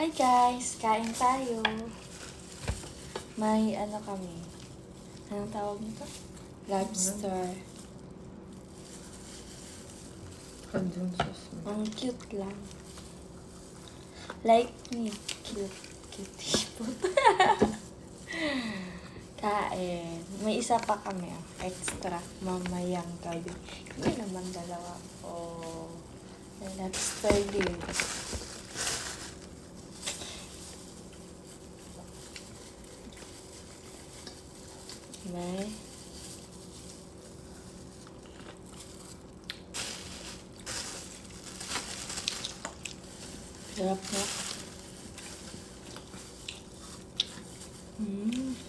Hi guys! Kain tayo. May ano kami. Anong tawag nito? Lobster. Cajun sauce. Ang cute lang. Like me. Cute. Cutie food. Kain. May isa pa kami. Extra. Mamayang gabi. Hindi naman dalawa. Oh. Lobster din. May sarap na.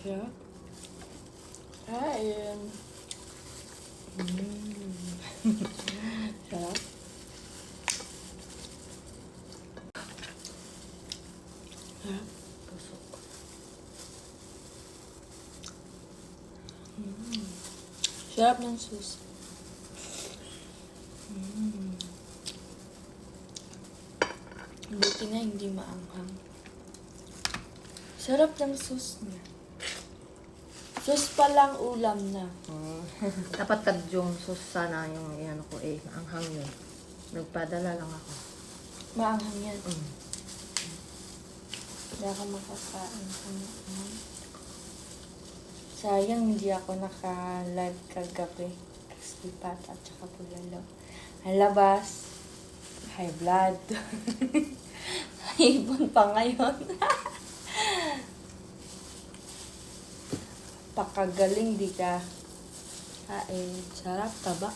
Sarap. Kain. Sarap. Sarap. Tusok. Sarap ng sauce. Buti na hindi maanghang. Sarap ng sauce niya. Sauce pa lang ulam na. Dapat Cajun sauce sana yung ano ko anghang yun. Nagpadala lang ako. Maanghang yan. Hindi ako makakain. Sayang hindi ako naka-live kagabi. Crispy pata at saka bulalo. Ang labas, high blood. Ibon pa ngayon. Pakagaling di ka. Kain. Sarap, taba.